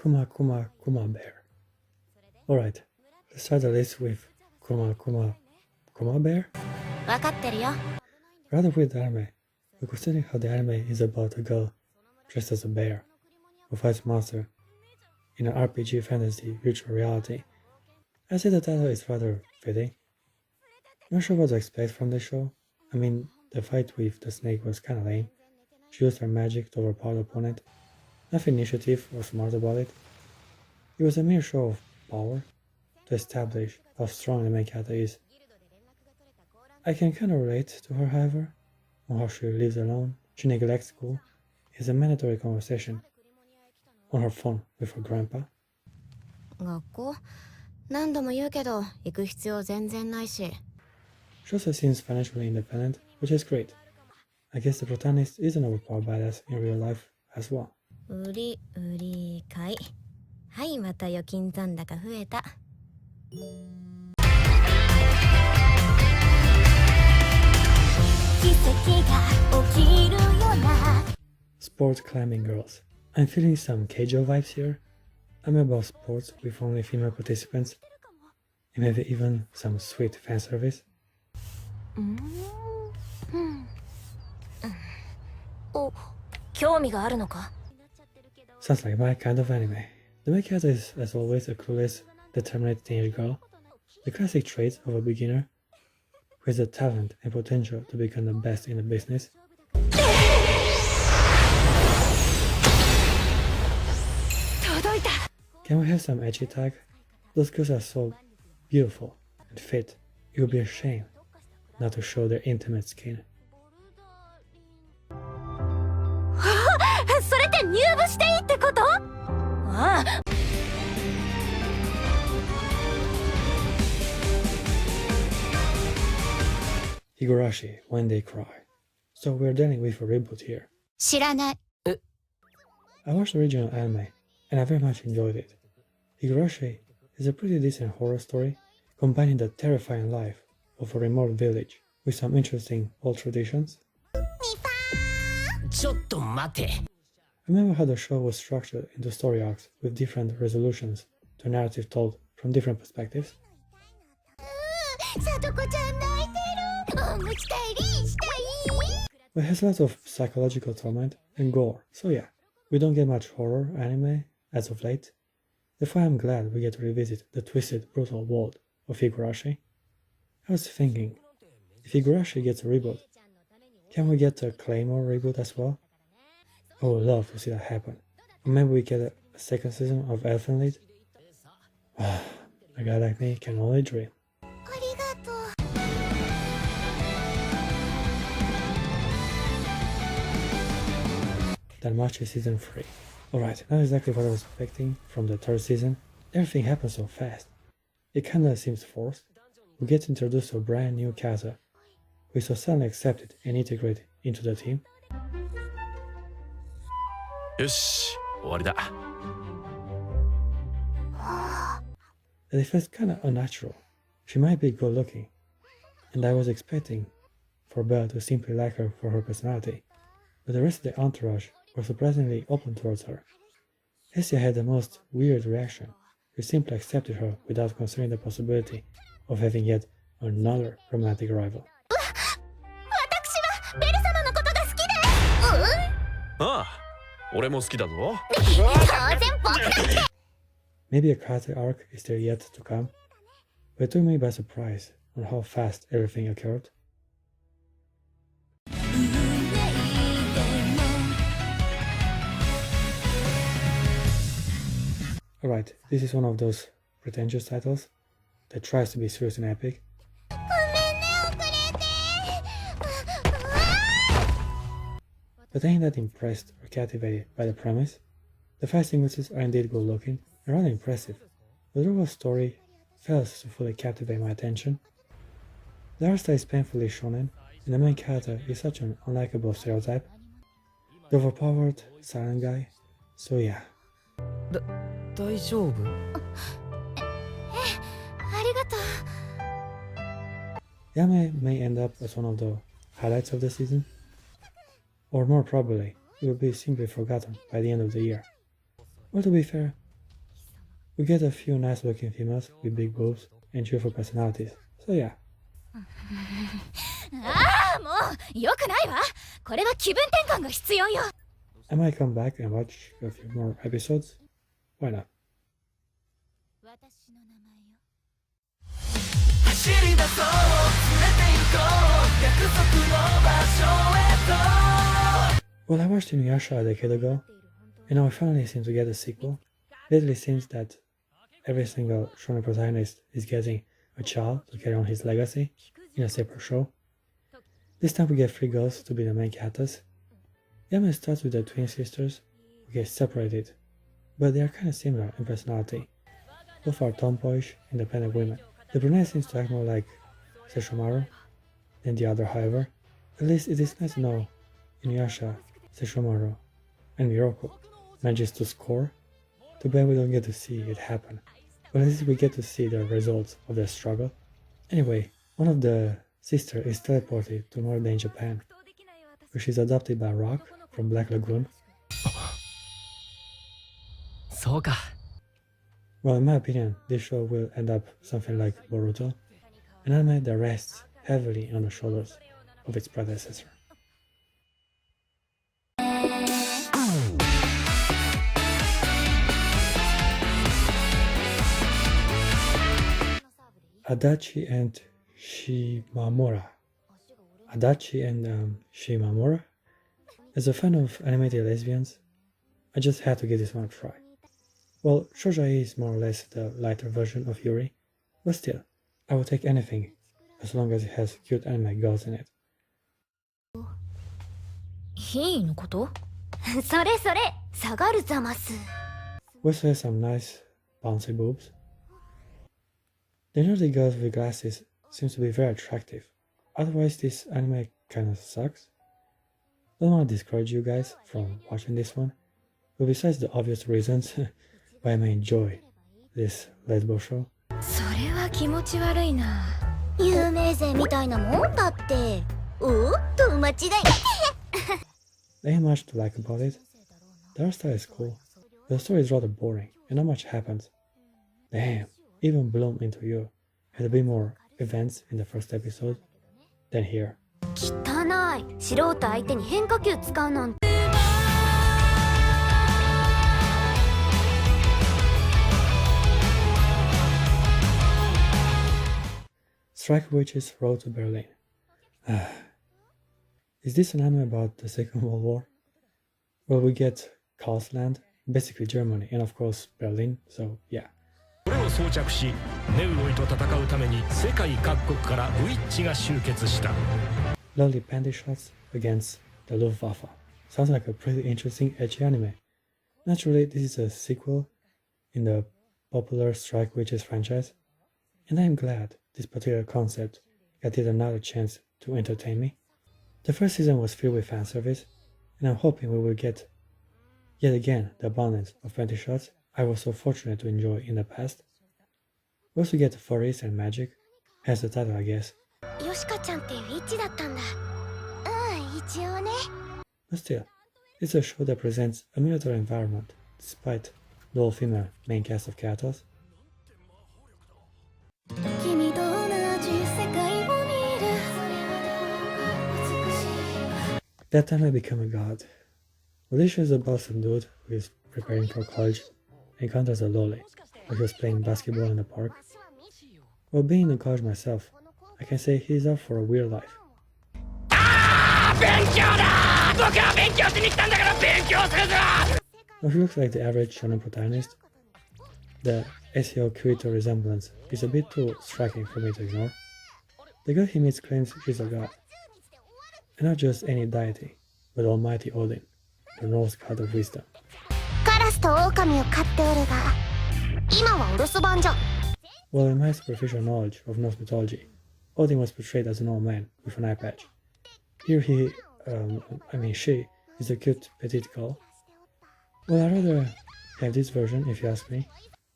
Kuma Kuma Kuma Bear. Alright, let's start the list with Kuma Kuma Kuma Bear. わかってるよ。 Rather with the anime, we consider how the anime is about a girl dressed as a bear who fights monster in an RPG fantasy virtual reality. I say the title is rather fitting. Not sure what to expect from the show. I mean, the fight with the snake was kinda lame. She used her magic to overpower the opponent. Nothing initiative or smart about it. It was a mere show of power to establish how strong the main character is. I can kinda relate to her, however, on how she lives alone, she neglects school, has a mandatory conversation on her phone with her grandpa. 学校何度も言うけど行く必要全然ないし。 She also seems financially independent, which is great. I guess the protagonist is an overpowered badass in real life as well. 売り買い。はい、また預金残高増えた。奇跡が起きるよな。 Sport climbing girls. I'm feeling some Keijo vibes here. I'm about sports with only female participants, and maybe even some sweet fan service. お、興味があるのか？ Sounds like my kind of anime. The main character is, as always, a clueless, determined teenage girl. The classic traits of a beginner who has the talent and potential to become the best in the business. Can we have some edgy tag? Those girls are so beautiful and fit. It would be a shame not to show their intimate skin. それって入部していいってこと？ああ。 Higurashi, When They Cry. So we're dealing with a reboot here. 知らない。 I watched the original anime, and I very much enjoyed it. Higurashi is a pretty decent horror story, combining the terrifying life of a remote village with some interesting old traditions. ちょっと待て。 Remember how the show was structured into story arcs with different resolutions to a narrative told from different perspectives? さとこちゃん泣いてる。おむつ替えりしたい。 But it has lots of psychological torment and gore, so yeah, we don't get much horror anime as of late. Therefore I'm glad we get to revisit the twisted, brutal world of Higurashi. I was thinking, if Higurashi gets a reboot, can we get a Claymore reboot as well? I would love to see that happen. Or maybe we get a second season of Elfen Lied. A guy like me can only dream. ありがとう。 Danmachi Season 3. Alright, not exactly what I was expecting from the third season. Everything happens so fast. It kinda seems forced. We get introduced to a brand new character who is so suddenly accepted and integrated into the team. よし、終わりだ。 And it feels kinda unnatural. She might be good looking, and I was expecting for Belle to simply like her for her personality, but the rest of the entourage were surprisingly open towards her. Essia had the most weird reaction. We simply accepted her without considering the possibility of having yet another romantic rival. 私はベル様のことが好きで。ああ、俺も好きだぞ。当然僕だって。 Maybe a character arc is there yet to come, but it took me by surprise on how fast everything occurred. Alright, this is one of those pretentious titles that tries to be serious and epic. ごめんね、遅れて。 But I ain't that impressed or captivated by the premise. The fight sequences are indeed good looking and rather impressive, but the overall story fails to fully captivate my attention. The art style is painfully shonen, and the main character is such an unlikable stereotype. The overpowered, silent guy, so yeah. 大丈夫？ありがとう。 Yame may end up as one of the highlights of the season, or more probably, it will be simply forgotten by the end of the year. Well, to be fair, We get a few nice looking females with big boobs and cheerful personalities, so yeah. ああもうよくないわ。これは気分転換が必要よ。 I might come back and watch a few more episodes. Why not? 私の名前よ。 走り出そう連れて行こう約束の場所へと Well, I watched Inuyasha a decade ago, and now I finally seem to get a sequel. Lately it seems that every single shonen protagonist is getting a child to carry on his legacy in a separate show. This time we get 3 girls to be the main characters. Yemen starts with the twin sisters who get separated, but they are kind of similar in personality. Both are tomboyish, independent women. The brunette seems to act more like Sesshomaru than the other, however. At least it is nice to know Inuyasha, Sesshomaru, and Miroko manages to score. Too bad we don't get to see it happen, but at least we get to see the results of their struggle. Anyway, one of the sisters is teleported to northern Japan, where she's adopted by Rock from Black Lagoon. そうか Well, in my opinion, this show will end up something like Boruto, an anime that rests heavily on the shoulders of its predecessor. Adachi and Shimamura. Adachi and Shimamura? As a fan of animated lesbians, I just had to give this one a try. Well, Trojan is more or less the lighter version of Yuri, but still, I will take anything as long as it has cute anime girls in it. ヒーのこと？それそれ下がるざます。 We also have some nice bouncy boobs. The nerdy girls with glasses seems to be very attractive. Otherwise, this anime kinda sucks. Don't want to discourage you guys from watching this one, but besides the obvious reasons why I may enjoy this lesbo show, それは気持ち悪いな。有名税みたいなもんだって。おっと間違い。 there ain't much to like about it. The art style is cool, but the story is rather boring and not much happens. Damn, even Bloom Into You had a bit more events in the first episode than here. 汚い。素人相手に変化球使うなんて。 Strike Witches Road to Berlin. Is this an anime about the Second World War? Well, we get Karlsland, basically Germany, and of course Berlin, so yeah. これを装着しネウロイと戦うために世界各国からウィッチが集結した Lovely panty shots against the Luftwaffe. Sounds like a pretty interesting edgy anime. Naturally, this is a sequel in the popular Strike Witches franchise, and I am glad this particular concept got yet another chance to entertain me. The first season was filled with fan service, and I'm hoping we will get yet again the abundance of panty shots I was so fortunate to enjoy in the past. We also get furries and magic, hence the title, I guess. ヨシカちゃんってウィッチだったんだ。うん、一応ね。 But still, it's a show that presents a military environment despite the all-female main cast of characters. 君と同じ世界を見る。それはどうか美しい。 That time I became a god. Well, this show is about some dude who is preparing for college and encounters a lolly while he was playing basketball in the park. Well, being in college myself, I can say he's up for a weird life. 勉強だ僕は勉強しに来たんだから勉強するぞ Well, he looks like the average shonen protagonist. The SEO Kirito resemblance is a bit too striking for me to ignore. The girl he meets claims she's a god. And not just any deity, but Almighty Odin, the Norse god of wisdom. カラスとオオカミを飼っておるが、今はお留守番じゃ。 Well, in my superficial knowledge of Norse mythology, Odin was portrayed as an old man with an eye patch. Here she is a cute petite girl. Well, I'd rather have this version if you ask me.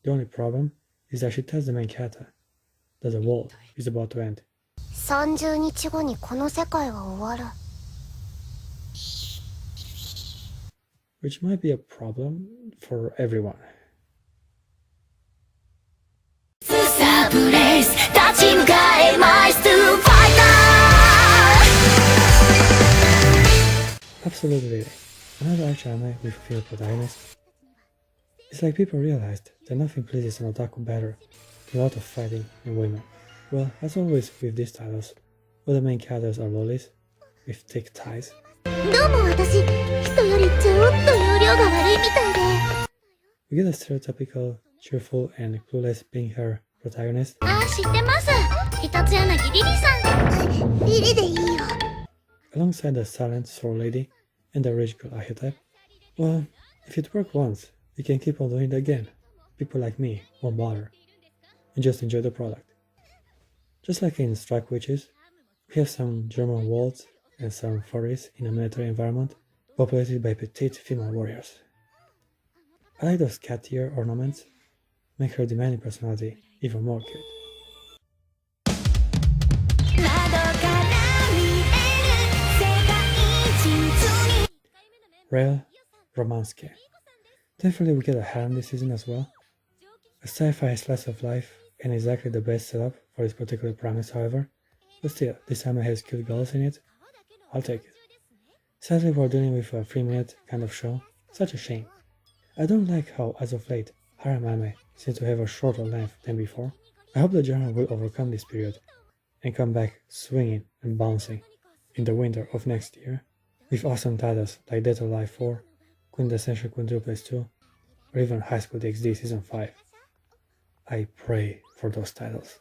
The only problem is that she tells the main character that the world is about to end. 30日後にこの世界は終わる。 Which might be a problem for everyone. 立ち向かえマイストゥーファイター Absolutely. Another action anime with a female protagonist. It's like people realized that nothing pleases an otaku better than a lot of fighting and women. Well, as always with these titles, all the main characters are lollies with thick thighs. どうも私人よりちょっと容量が悪いみたいで We get a stereotypical, cheerful and clueless pink hair protagonist. あ知ってます一つ柳リリさんリリでいいよ Alongside the silent soul lady and the rich girl archetype. Well, if it worked once, we can keep on doing it again. People like me won't bother and just enjoy the product. Just like in Strike Witches, we have some German waltz and some furries in a military environment populated by petite female warriors. I like those cat ear ornaments, make her demanding personality even more cute. 窓から見える世界地図に Real Romanske. Definitely we get a harem this season as well. A sci-fi slice of life and exactly the best setup for this particular premise, however. But still, this anime has cute girls in it. I'll take it. Sadly, we're dealing with a 3-minute kind of show. Such a shame. I don't like how, as of late, harem anime seems to have a shorter length than before. I hope the genre will overcome this period and come back swinging and bouncing in the winter of next year with awesome titles like Dead or Alive 4, Quintessential Quadruples 2, or even High School DxD Season 5. I pray for those titles.